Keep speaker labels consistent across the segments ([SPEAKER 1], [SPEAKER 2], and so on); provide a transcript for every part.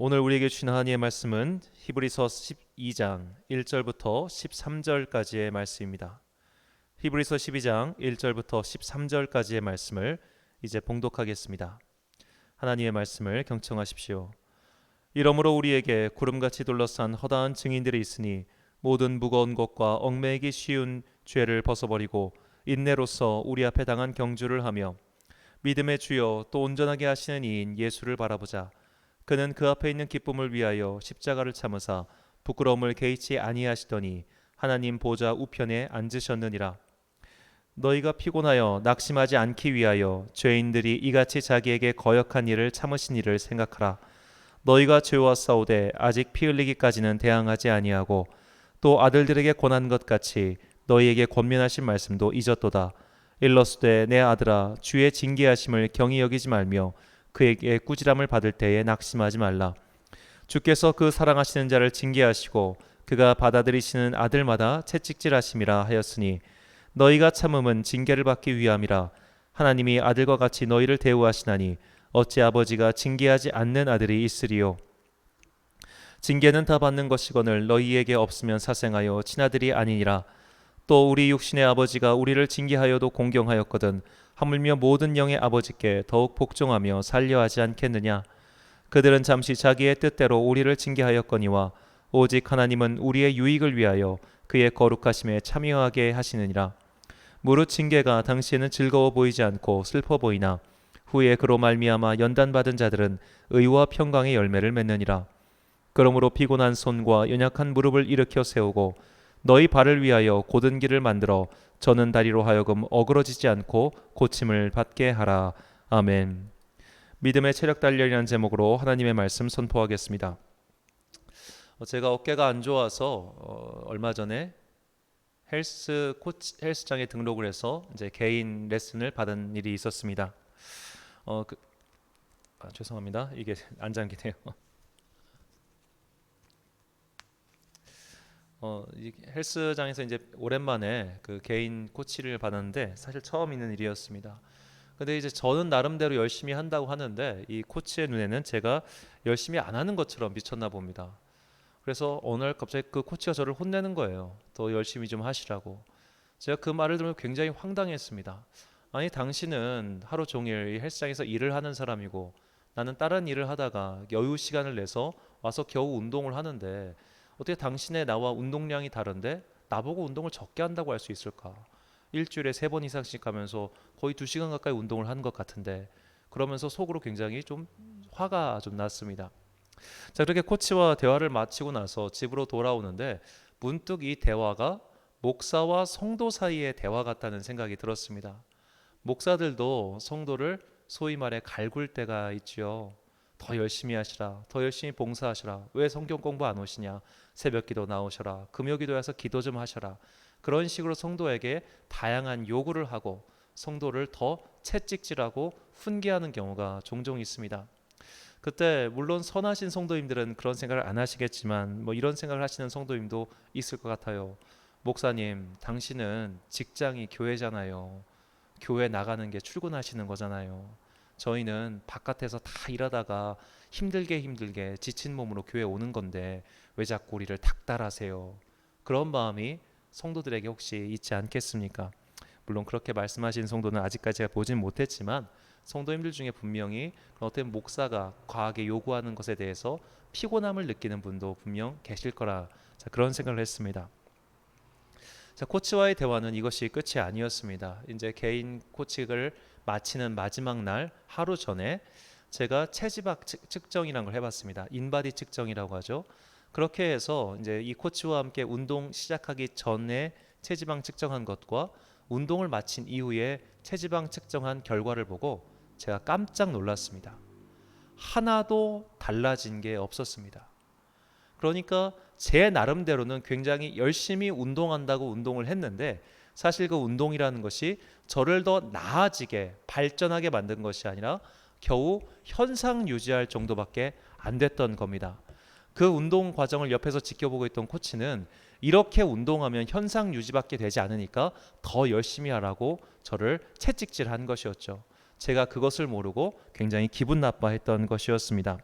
[SPEAKER 1] 오늘 우리에게 주신 하나님의 말씀은 히브리서 12장 1절부터 13절까지의 말씀입니다. 히브리서 12장 1절부터 13절까지의 말씀을 이제 봉독하겠습니다. 하나님의 말씀을 경청하십시오. 이러므로 우리에게 구름같이 둘러싼 허다한 증인들이 있으니 모든 무거운 것과 얽매이기 쉬운 죄를 벗어버리고 인내로서 우리 앞에 당한 경주를 하며 믿음의 주여 또 온전하게 하시는 이인 예수를 바라보자. 그는 그 앞에 있는 기쁨을 위하여 십자가를 참으사 부끄러움을 개의치 아니하시더니 하나님 보좌 우편에 앉으셨느니라. 너희가 피곤하여 낙심하지 않기 위하여 죄인들이 이같이 자기에게 거역한 일을 참으신 일을 생각하라. 너희가 죄와 싸우되 아직 피 흘리기까지는 대항하지 아니하고 또 아들들에게 권한 것 같이 너희에게 권면하신 말씀도 잊었도다. 일러스되 내 아들아 주의 징계하심을 경히 여기지 말며 그에게 꾸지람을 받을 때에 낙심하지 말라. 주께서 그 사랑하시는 자를 징계하시고 그가 받아들이시는 아들마다 채찍질하심이라 하였으니 너희가 참음은 징계를 받기 위함이라. 하나님이 아들과 같이 너희를 대우하시나니 어찌 아버지가 징계하지 않는 아들이 있으리요. 징계는 다 받는 것이거늘 너희에게 없으면 사생하여 친아들이 아니니라. 또 우리 육신의 아버지가 우리를 징계하여도 공경하였거든 하물며 모든 영의 아버지께 더욱 복종하며 살려하지 않겠느냐. 그들은 잠시 자기의 뜻대로 우리를 징계하였거니와 오직 하나님은 우리의 유익을 위하여 그의 거룩하심에 참여하게 하시느니라. 무릇 징계가 당시에는 즐거워 보이지 않고 슬퍼 보이나 후에 그로 말미암아 연단받은 자들은 의와 평강의 열매를 맺느니라. 그러므로 피곤한 손과 연약한 무릎을 일으켜 세우고 너희 발을 위하여 곧은 길을 만들어 저는 다리로 하여금 어그러지지 않고 고침을 받게 하라. 아멘. 믿음의 체력 단련이라는 제목으로 하나님의 말씀 선포하겠습니다. 제가 어깨가 안 좋아서 얼마 전에 헬스장에 등록을 해서 이제 개인 레슨을 받은 일이 있었습니다. 죄송합니다. 이게 안 잠기네요. 이 헬스장에서 이제 오랜만에 그 개인 코치를 받았는데 사실 처음 있는 일이었습니다. 근데 이제 저는 나름대로 열심히 한다고 하는데 이 코치의 눈에는 제가 열심히 안 하는 것처럼 비쳤나 봅니다. 그래서 어느 날 갑자기 그 코치가 저를 혼내는 거예요. 더 열심히 좀 하시라고. 제가 그 말을 들으면 굉장히 황당했습니다. 아니 당신은 하루 종일 이 헬스장에서 일을 하는 사람이고 나는 다른 일을 하다가 여유 시간을 내서 와서 겨우 운동을 하는데 어떻게 당신의 나와 운동량이 다른데 나보고 운동을 적게 한다고 할 수 있을까? 일주일에 3번 이상씩 가면서 거의 2시간 가까이 운동을 하는 것 같은데 그러면서 속으로 굉장히 좀 화가 좀 났습니다. 자, 그렇게 코치와 대화를 마치고 나서 집으로 돌아오는데 문득 이 대화가 목사와 성도 사이의 대화 같다는 생각이 들었습니다. 목사들도 성도를 소위 말해 갈굴 때가 있지요. 더 열심히 하시라. 더 열심히 봉사하시라. 왜 성경 공부 안 오시냐? 새벽 기도 나오셔라. 금요 기도에서 기도 좀 하셔라. 그런 식으로 성도에게 다양한 요구를 하고 성도를 더 채찍질하고 훈계하는 경우가 종종 있습니다. 그때 물론 선하신 성도님들은 그런 생각을 안 하시겠지만 뭐 이런 생각을 하시는 성도님도 있을 것 같아요. 목사님, 당신은 직장이 교회잖아요. 교회 나가는 게 출근하시는 거잖아요. 저희는 바깥에서 다 일하다가 힘들게 지친 몸으로 교회 오는 건데 왜 자꾸 우리를 닥달하세요? 그런 마음이 성도들에게 혹시 있지 않겠습니까? 물론 그렇게 말씀하신 성도는 아직까지 제가 보진 못했지만 성도님들 중에 분명히 어떤 목사가 과하게 요구하는 것에 대해서 피곤함을 느끼는 분도 분명 계실 거라 그런 생각을 했습니다. 자, 코치와의 대화는 이것이 끝이 아니었습니다. 이제 개인 코치를 마치는 마지막 날 하루 전에 제가 체지방 측정이라는 걸 해봤습니다. 인바디 측정이라고 하죠. 그렇게 해서 이제 이 코치와 함께 운동 시작하기 전에 체지방 측정한 것과 운동을 마친 이후에 체지방 측정한 결과를 보고 제가 깜짝 놀랐습니다. 하나도 달라진 게 없었습니다. 그러니까 제 나름대로는 굉장히 열심히 운동한다고 운동을 했는데 사실 그 운동이라는 것이 저를 더 나아지게 발전하게 만든 것이 아니라 겨우 현상 유지할 정도밖에 안 됐던 겁니다. 그 운동 과정을 옆에서 지켜보고 있던 코치는 이렇게 운동하면 현상 유지밖에 되지 않으니까 더 열심히 하라고 저를 채찍질한 것이었죠. 제가 그것을 모르고 굉장히 기분 나빠했던 것이었습니다.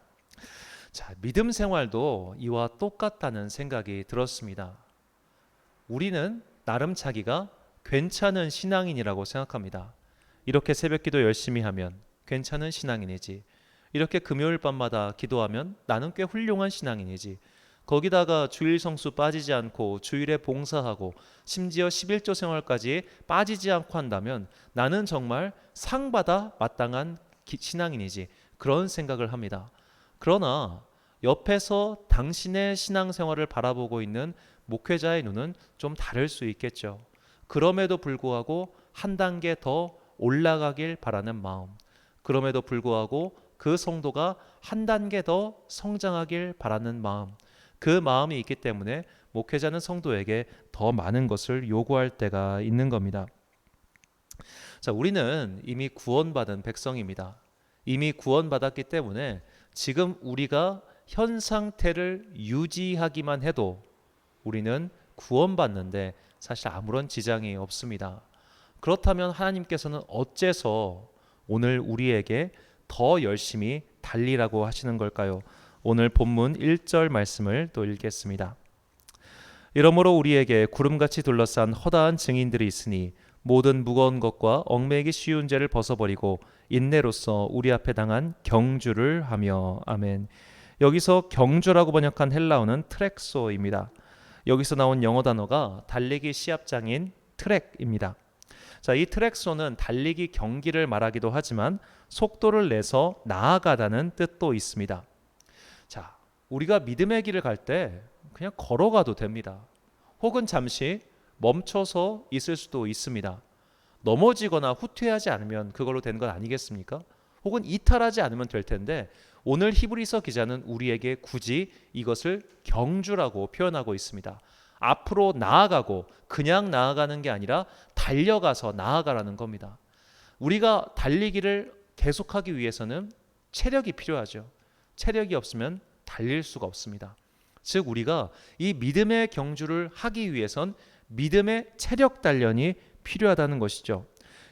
[SPEAKER 1] 자, 믿음 생활도 이와 똑같다는 생각이 들었습니다. 우리는 나름 자기가 괜찮은 신앙인이라고 생각합니다. 이렇게 새벽기도 열심히 하면 괜찮은 신앙인이지. 이렇게 금요일 밤마다 기도하면 나는 꽤 훌륭한 신앙인이지. 거기다가 주일 성수 빠지지 않고 주일에 봉사하고 심지어 11조 생활까지 빠지지 않고 한다면 나는 정말 상받아 마땅한 신앙인이지. 그런 생각을 합니다. 그러나 옆에서 당신의 신앙생활을 바라보고 있는 목회자의 눈은 좀 다를 수 있겠죠. 그럼에도 불구하고 한 단계 더 올라가길 바라는 마음, 그럼에도 불구하고 그 성도가 한 단계 더 성장하길 바라는 마음, 그 마음이 있기 때문에 목회자는 성도에게 더 많은 것을 요구할 때가 있는 겁니다. 자, 우리는 이미 구원받은 백성입니다. 이미 구원받았기 때문에 지금 우리가 현 상태를 유지하기만 해도 우리는 구원받는데 사실 아무런 지장이 없습니다. 그렇다면 하나님께서는 어째서 오늘 우리에게 더 열심히 달리라고 하시는 걸까요? 오늘 본문 1절 말씀을 또 읽겠습니다. 이러므로 우리에게 구름같이 둘러싼 허다한 증인들이 있으니 모든 무거운 것과 얽매이기 쉬운 죄를 벗어버리고 인내로써 우리 앞에 당한 경주를 하며. 아멘. 여기서 경주라고 번역한 헬라어는 트렉소입니다. 여기서 나온 영어 단어가 달리기 시합장인 트랙입니다. 자, 이 트랙소는 달리기 경기를 말하기도 하지만 속도를 내서 나아가다는 뜻도 있습니다. 자, 우리가 믿음의 길을 갈 때 그냥 걸어가도 됩니다. 혹은 잠시 멈춰서 있을 수도 있습니다. 넘어지거나 후퇴하지 않으면 그걸로 되는 건 아니겠습니까? 혹은 이탈하지 않으면 될 텐데 오늘 히브리서 기자는 우리에게 굳이 이것을 경주라고 표현하고 있습니다. 앞으로 나아가고 그냥 나아가는 게 아니라 달려가서 나아가라는 겁니다. 우리가 달리기를 계속하기 위해서는 체력이 필요하죠. 체력이 없으면 달릴 수가 없습니다. 즉 우리가 이 믿음의 경주를 하기 위해선 믿음의 체력 단련이 필요하다는 것이죠.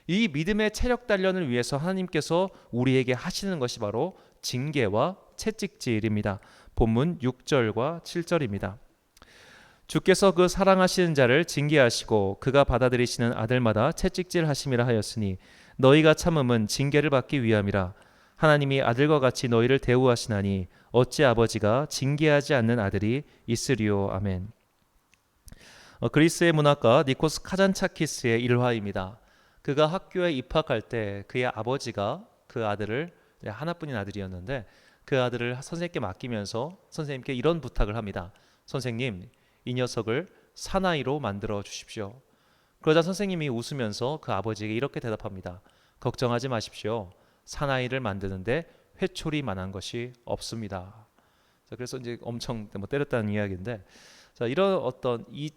[SPEAKER 1] 이 믿음의 체력 단련을 위해서 하나님께서 우리에게 하시는 것이 바로 징계와 채찍질입니다. 본문 6절과 7절입니다. 주께서 그 사랑하시는 자를 징계하시고 그가 받아들이시는 아들마다 채찍질 하심이라 하였으니 너희가 참음은 징계를 받기 위함이라. 하나님이 아들과 같이 너희를 대우하시나니 어찌 아버지가 징계하지 않는 아들이 있으리요. 아멘. 그리스의 문학가 니코스 카잔차키스의 일화입니다. 그가 학교에 입학할 때 그의 아버지가 그 아들을, 하나뿐인 아들이었는데 그 아들을 선생님께 맡기면서 선생님께 이런 부탁을 합니다. 선생님, 이 녀석을 사나이로 만들어 주십시오. 그러자 선생님이 웃으면서 그 아버지에게 이렇게 대답합니다. 걱정하지 마십시오. 사나이를 만드는데 회초리만한 것이 없습니다. 자, 그래서 이제 엄청 때렸다는 이야기인데, 자, 이런 어떤 이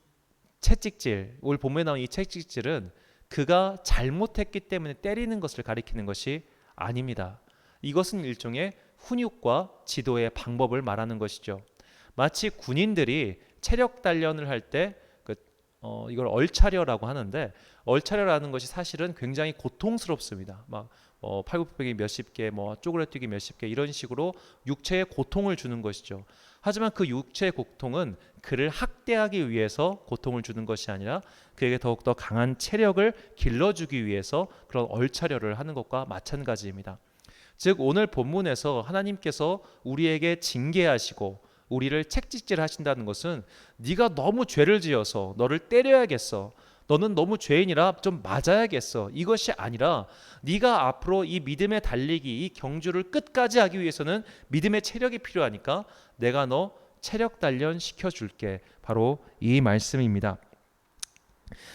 [SPEAKER 1] 채찍질, 오늘 본문에 나온 이 채찍질은 그가 잘못했기 때문에 때리는 것을 가리키는 것이 아닙니다. 이것은 일종의 훈육과 지도의 방법을 말하는 것이죠. 마치 군인들이 체력 단련을 할 때 이걸 얼차려라고 하는데, 얼차려라는 것이 사실은 굉장히 고통스럽습니다. 막 팔굽혀펴기 몇십 개, 쪼그레뛰기 몇십 개 이런 식으로 육체에 고통을 주는 것이죠. 하지만 그 육체의 고통은 그를 학대하기 위해서 고통을 주는 것이 아니라 그에게 더욱더 강한 체력을 길러주기 위해서 그런 얼차려를 하는 것과 마찬가지입니다. 즉 오늘 본문에서 하나님께서 우리에게 징계하시고 우리를 채찍질 하신다는 것은 네가 너무 죄를 지어서 너를 때려야겠어, 너는 너무 죄인이라 좀 맞아야겠어, 이것이 아니라 네가 앞으로 이 믿음의 달리기, 이 경주를 끝까지 하기 위해서는 믿음의 체력이 필요하니까 내가 너 체력 단련 시켜줄게. 바로 이 말씀입니다.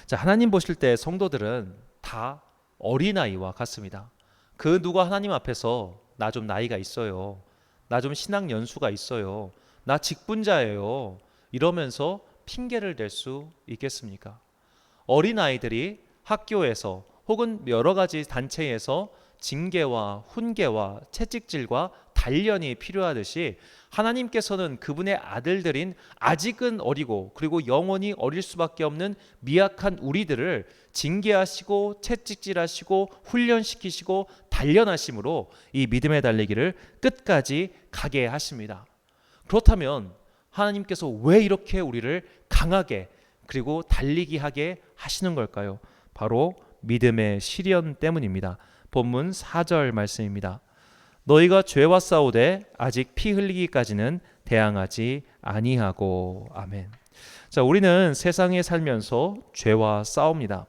[SPEAKER 1] 자, 하나님 보실 때 성도들은 다 어린아이와 같습니다. 그 누가 하나님 앞에서 나 좀 나이가 있어요, 나 좀 신앙 연수가 있어요, 나 직분자예요, 이러면서 핑계를 댈 수 있겠습니까? 어린아이들이 학교에서 혹은 여러 가지 단체에서 징계와 훈계와 채찍질과 단련이 필요하듯이 하나님께서는 그분의 아들들인 아직은 어리고 그리고 영원히 어릴 수밖에 없는 미약한 우리들을 징계하시고 채찍질하시고 훈련시키시고 단련하심으로 이 믿음의 달리기를 끝까지 가게 하십니다. 그렇다면 하나님께서 왜 이렇게 우리를 강하게 그리고 달리기 하게 하시는 걸까요? 바로 믿음의 시련 때문입니다. 본문 4절 말씀입니다. 너희가 죄와 싸우되 아직 피 흘리기까지는 대항하지 아니하고. 아멘. 자, 우리는 세상에 살면서 죄와 싸웁니다.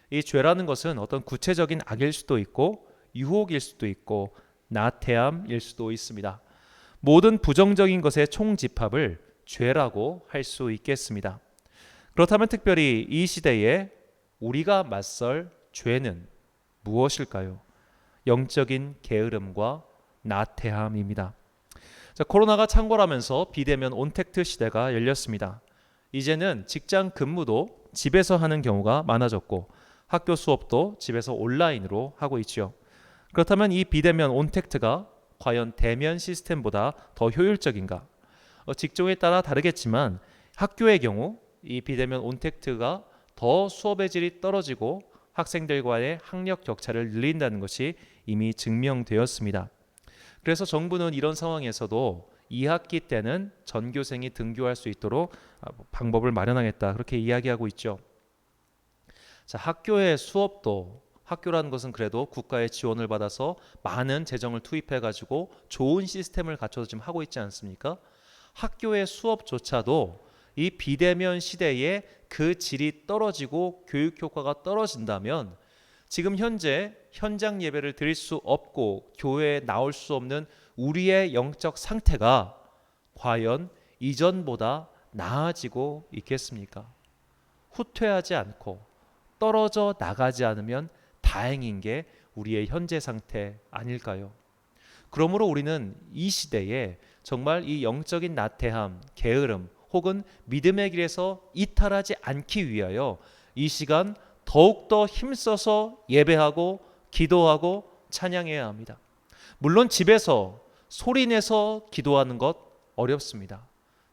[SPEAKER 1] 이 죄라는 것은 어떤 구체적인 악일 수도 있고 유혹일 수도 있고 나태함일 수도 있습니다. 모든 부정적인 것의 총집합을 죄라고 할 수 있겠습니다. 그렇다면 특별히 이 시대에 우리가 맞설 죄는 무엇일까요? 영적인 게으름과 나태함입니다. 자, 코로나가 창궐하면서 비대면 온택트 시대가 열렸습니다. 이제는 직장 근무도 집에서 하는 경우가 많아졌고 학교 수업도 집에서 온라인으로 하고 있죠. 그렇다면 이 비대면 온택트가 과연 대면 시스템보다 더 효율적인가? 직종에 따라 다르겠지만 학교의 경우 이 비대면 온택트가 더 수업의 질이 떨어지고 학생들과의 학력 격차를 늘린다는 것이 이미 증명되었습니다. 그래서 정부는 이런 상황에서도 2학기 때는 전교생이 등교할 수 있도록 방법을 마련하겠다, 그렇게 이야기하고 있죠. 자, 학교의 수업도, 학교라는 것은 그래도 국가의 지원을 받아서 많은 재정을 투입해 가지고 좋은 시스템을 갖춰서 지금 하고 있지 않습니까? 학교의 수업조차도 이 비대면 시대에 그 질이 떨어지고 교육 효과가 떨어진다면 지금 현재 현장 예배를 드릴 수 없고 교회에 나올 수 없는 우리의 영적 상태가 과연 이전보다 나아지고 있겠습니까? 후퇴하지 않고 떨어져 나가지 않으면 다행인 게 우리의 현재 상태 아닐까요? 그러므로 우리는 이 시대에 정말 이 영적인 나태함, 게으름 혹은 믿음의 길에서 이탈하지 않기 위하여 이 시간 더욱더 힘써서 예배하고 기도하고 찬양해야 합니다. 물론 집에서 소리내서 기도하는 것 어렵습니다.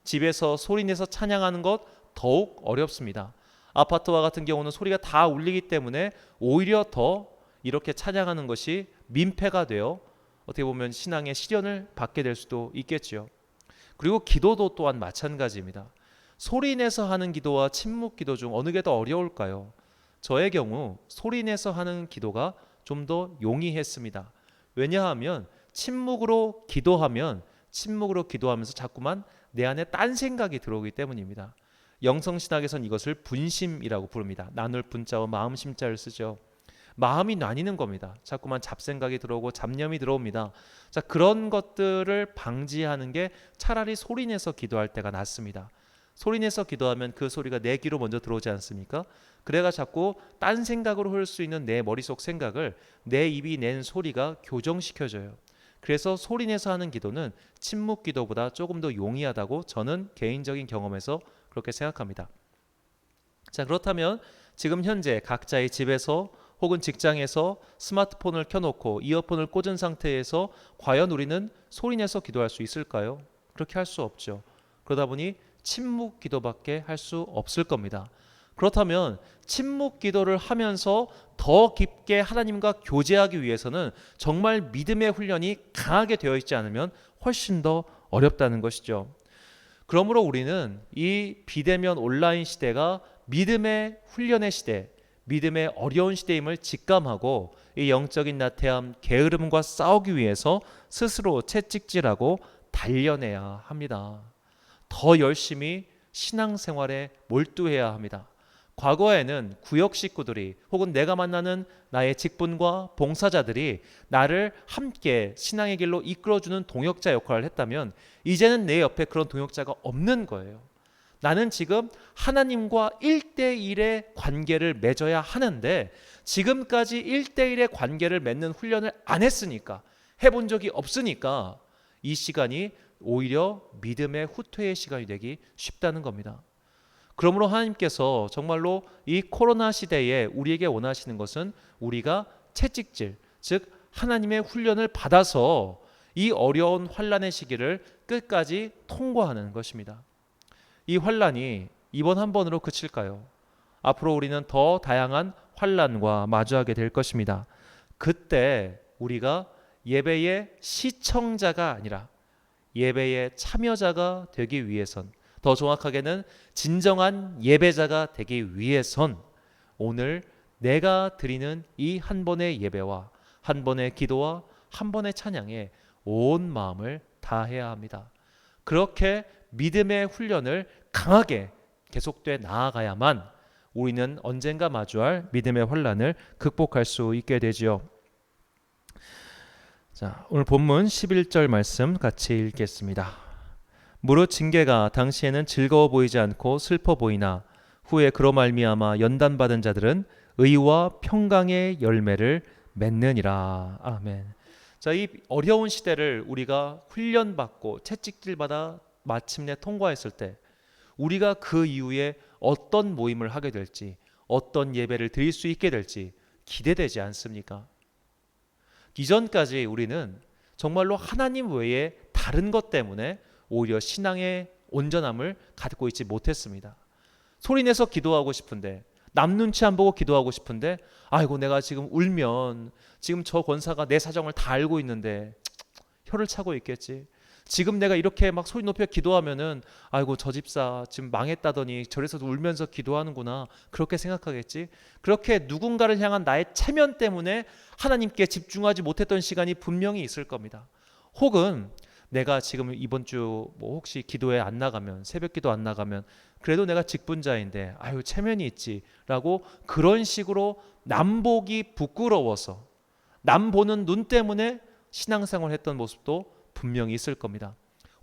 [SPEAKER 1] 집에서 소리내서 찬양하는 것 더욱 어렵습니다. 아파트와 같은 경우는 소리가 다 울리기 때문에 오히려 더 이렇게 찬양하는 것이 민폐가 되어 어떻게 보면 신앙의 시련을 받게 될 수도 있겠죠. 그리고 기도도 또한 마찬가지입니다. 소리내서 하는 기도와 침묵 기도 중 어느 게 더 어려울까요? 저의 경우 소리내서 하는 기도가 좀 더 용이했습니다. 왜냐하면 침묵으로 기도하면서 자꾸만 내 안에 딴 생각이 들어오기 때문입니다. 영성신학에선 이것을 분심이라고 부릅니다. 나눌 분자와 마음 심자를 쓰죠. 마음이 나뉘는 겁니다. 자꾸만 잡생각이 들어오고 잡념이 들어옵니다. 자, 그런 것들을 방지하는 게 차라리 소리내서 기도할 때가 낫습니다. 소리내서 기도하면 그 소리가 내 귀로 먼저 들어오지 않습니까? 그래가 자꾸 딴 생각으로 흐를 수 있는 내 머릿속 생각을 내 입이 낸 소리가 교정시켜줘요. 그래서 소리내서 하는 기도는 침묵 기도보다 조금 더 용이하다고 저는 개인적인 경험에서 그렇게 생각합니다. 자, 그렇다면 지금 현재 각자의 집에서 혹은 직장에서 스마트폰을 켜놓고 이어폰을 꽂은 상태에서 과연 우리는 소리내서 기도할 수 있을까요? 그렇게 할 수 없죠. 그러다 보니 침묵 기도밖에 할 수 없을 겁니다. 그렇다면 침묵 기도를 하면서 더 깊게 하나님과 교제하기 위해서는 정말 믿음의 훈련이 강하게 되어 있지 않으면 훨씬 더 어렵다는 것이죠. 그러므로 우리는 이 비대면 온라인 시대가 믿음의 훈련의 시대, 믿음의 어려운 시대임을 직감하고 이 영적인 나태함, 게으름과 싸우기 위해서 스스로 채찍질하고 단련해야 합니다. 더 열심히 신앙생활에 몰두해야 합니다. 과거에는 구역 식구들이 혹은 내가 만나는 나의 직분과 봉사자들이 나를 함께 신앙의 길로 이끌어주는 동역자 역할을 했다면 이제는 내 옆에 그런 동역자가 없는 거예요. 나는 지금 하나님과 1대1의 관계를 맺어야 하는데 지금까지 1대1의 관계를 맺는 훈련을 안 했으니까, 해본 적이 없으니까 이 시간이 오히려 믿음의 후퇴의 시간이 되기 쉽다는 겁니다. 그러므로 하나님께서 정말로 이 코로나 시대에 우리에게 원하시는 것은 우리가 채찍질, 즉 하나님의 훈련을 받아서 이 어려운 환난의 시기를 끝까지 통과하는 것입니다. 이 환난이 이번 한 번으로 그칠까요? 앞으로 우리는 더 다양한 환난과 마주하게 될 것입니다. 그때 우리가 예배의 시청자가 아니라 예배의 참여자가 되기 위해선, 더 정확하게는 진정한 예배자가 되기 위해선 오늘 내가 드리는 이 한 번의 예배와 한 번의 기도와 한 번의 찬양에 온 마음을 다해야 합니다. 그렇게 믿음의 훈련을 강하게 계속돼 나아가야만 우리는 언젠가 마주할 믿음의 환란을 극복할 수 있게 되지요. 자, 오늘 본문 11절 말씀 같이 읽겠습니다. 무릇 징계가 당시에는 즐거워 보이지 않고 슬퍼 보이나 후에 그로 말미암아 연단받은 자들은 의와 평강의 열매를 맺느니라. 아멘. 자, 이 어려운 시대를 우리가 훈련받고 채찍질받아 마침내 통과했을 때 우리가 그 이후에 어떤 모임을 하게 될지, 어떤 예배를 드릴 수 있게 될지 기대되지 않습니까? 이전까지 우리는 정말로 하나님 외에 다른 것 때문에 오히려 신앙의 온전함을 갖고 있지 못했습니다. 소리내서 기도하고 싶은데, 남 눈치 안 보고 기도하고 싶은데, 아이고 내가 지금 울면 지금 저 권사가 내 사정을 다 알고 있는데 혀를 차고 있겠지. 지금 내가 이렇게 막 소리 높여 기도하면은 아이고 저 집사 지금 망했다더니 저래서 울면서 기도하는구나, 그렇게 생각하겠지. 그렇게 누군가를 향한 나의 체면 때문에 하나님께 집중하지 못했던 시간이 분명히 있을 겁니다. 혹은 내가 지금 이번 주 뭐 혹시 기도에 안 나가면, 새벽 기도 안 나가면 그래도 내가 직분자인데 아유 체면이 있지라고 그런 식으로 남 보기 부끄러워서 남 보는 눈 때문에 신앙생활을 했던 모습도 분명히 있을 겁니다.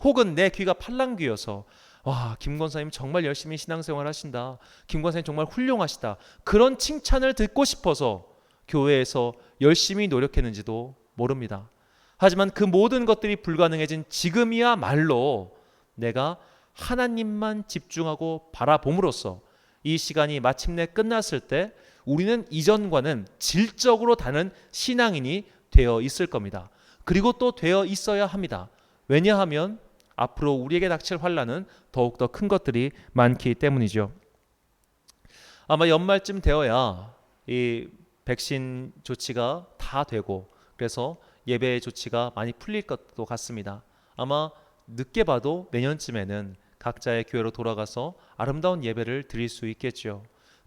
[SPEAKER 1] 혹은 내 귀가 팔랑귀여서 와, 김 권사님 정말 열심히 신앙생활 하신다, 김 권사님 정말 훌륭하시다, 그런 칭찬을 듣고 싶어서 교회에서 열심히 노력했는지도 모릅니다. 하지만 그 모든 것들이 불가능해진 지금이야말로 내가 하나님만 집중하고 바라봄으로써 이 시간이 마침내 끝났을 때 우리는 이전과는 질적으로 다른 신앙인이 되어 있을 겁니다. 그리고 또 되어 있어야 합니다. 왜냐하면 앞으로 우리에게 닥칠 환란은 더욱더 큰 것들이 많기 때문이죠. 아마 연말쯤 되어야 이 백신 조치가 다 되고 그래서 예배 조치가 많이 풀릴 것도 같습니다. 아마 늦게 봐도 내년쯤에는 각자의 교회로 돌아가서 아름다운 예배를 드릴 수 있겠죠.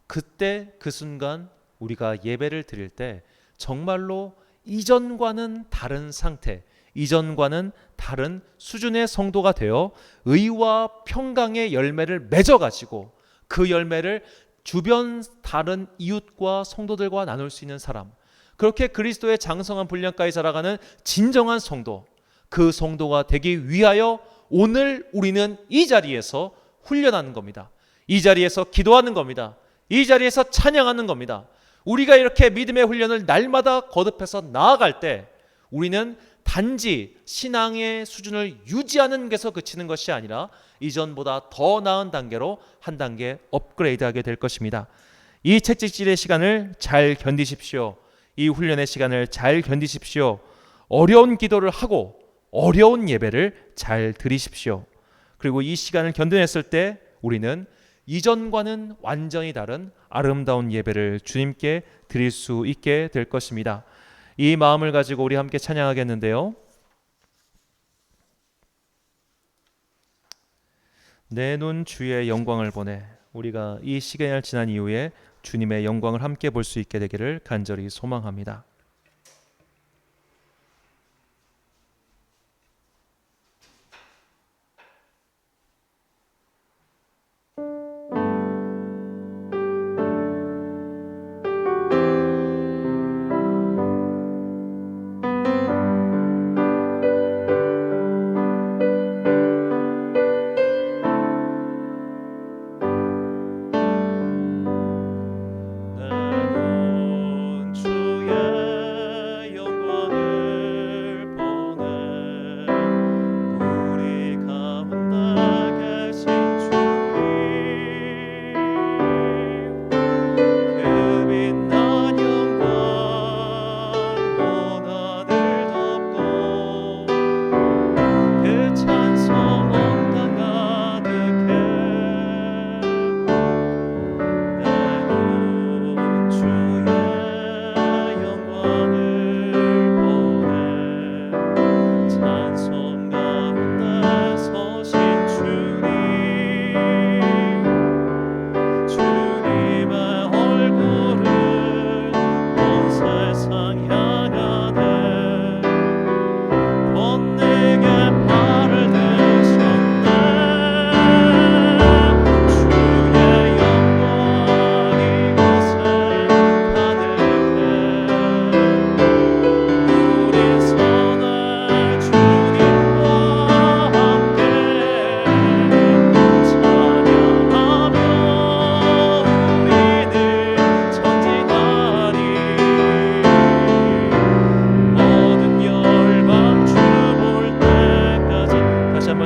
[SPEAKER 1] 그때 그 순간 우리가 예배를 드릴 때 정말로 이전과는 다른 상태, 이전과는 다른 수준의 성도가 되어 의와 평강의 열매를 맺어가지고 그 열매를 주변 다른 이웃과 성도들과 나눌 수 있는 사람, 그렇게 그리스도의 장성한 분량까지 자라가는 진정한 성도, 그 성도가 되기 위하여 오늘 우리는 이 자리에서 훈련하는 겁니다. 이 자리에서 기도하는 겁니다. 이 자리에서 찬양하는 겁니다. 우리가 이렇게 믿음의 훈련을 날마다 거듭해서 나아갈 때 우리는 단지 신앙의 수준을 유지하는 데서 그치는 것이 아니라 이전보다 더 나은 단계로 한 단계 업그레이드하게 될 것입니다. 이 채찍질의 시간을 잘 견디십시오. 이 훈련의 시간을 잘 견디십시오. 어려운 기도를 하고 어려운 예배를 잘 드리십시오. 그리고 이 시간을 견뎌냈을 때 우리는 이전과는 완전히 다른 아름다운 예배를 주님께 드릴 수 있게 될 것입니다. 이 마음을 가지고 우리 함께 찬양하겠는데요. 내 눈 주의 영광을 보내. 우리가 이 시간을 지난 이후에 주님의 영광을 함께 볼 수 있게 되기를 간절히 소망합니다. 내 눈 주의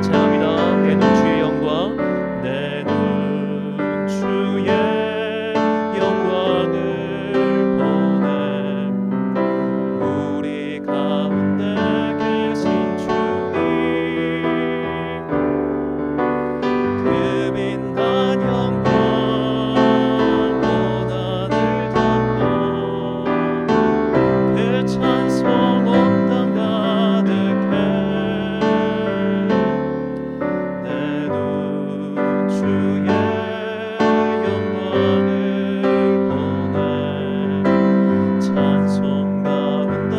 [SPEAKER 1] 찬양합니다. 내 눈 주의 영광, 내 눈 주의 영광을 보네. 우리 가운데 계신 주님, 그 빛난 영광 온 하늘 덮어 그 찬송 온 땅 가득해. 내 눈 주의 영광을 보네. 찬송 가운데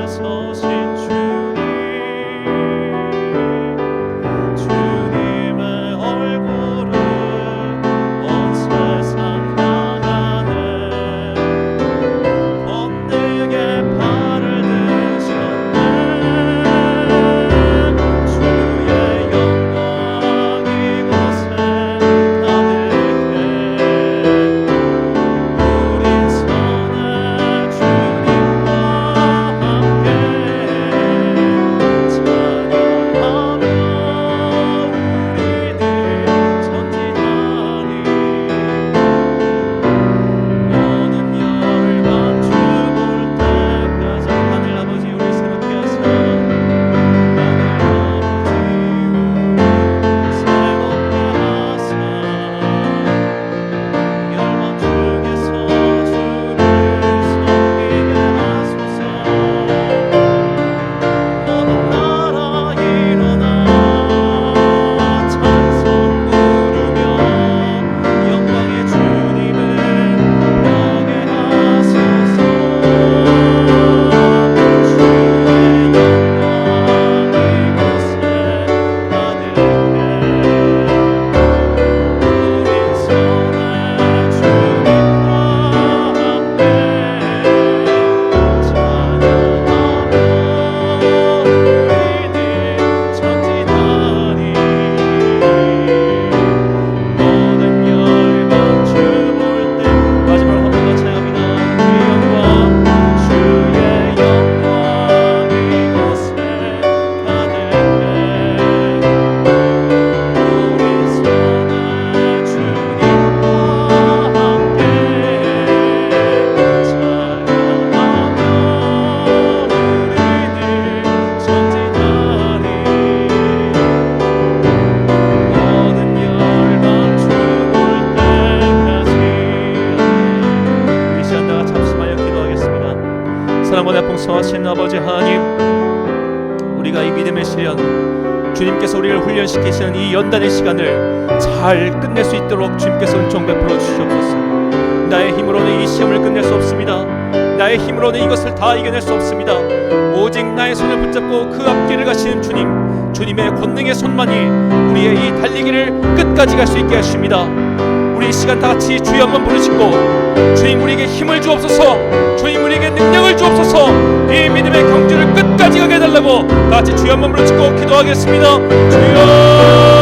[SPEAKER 1] 서신 주님, 주님의 얼굴을 온 세상 향하네. 권능의 팔을 드셨네. 주의 영광 이곳에 가득해. 우린 선의 주님과 함께 찬양하며 우리들 전진하리. 모든 열방 주볼 때까지 하늘 아버지 우리 새롭게 하사, 하늘 아버지 우리 새롭게 하사, 열방 중에서 주를 섬기게 하소서. 모든 나라 일어나 찬송 부르며 영광의 주님을 나게 하소서. 주의 영광 이곳에 가득해. 우린 선의 주님과 함께 찬양하며 우리들 전진하리. 모든 열방 주볼 때 마지막으로 한 번 더 찬양합니다. 주의 영광 이곳에 가득해. 우리 선의 주님과 함께 찬양하며 우리들 전진하리. 모든 열방 주볼 때까지. 이 시간 다 잠시만요 기도하겠습니다. 사랑과 풍성하신 아버지 하나님, 우리가 이 믿음의 시련, 주님께서 우리를 훈련시키시는 이 연단의 시간을 잘 끝낼 수 있도록 주님께서 은총 베풀어 주시옵소서. 나의 힘으로는 이 시험을 끝낼 수 없습니다. 나의 힘으로는 이것을 다 이겨낼 수 없습니다. 오직 나의 손을 붙잡고 그 앞길을 가시는 주님, 주님의 권능의 손만이 우리의 이 달리기를 끝까지 갈 수 있게 하십니다. 우리 이 시간 다 같이 주여 한번 부르시고, 주님 우리에게 힘을 주옵소서, 주님 우리에게 능력을 주옵소서, 이 믿음의 경주를 끝까지 가게 해달라고 다 같이 주여 한번 부르시고 기도하겠습니다. 주여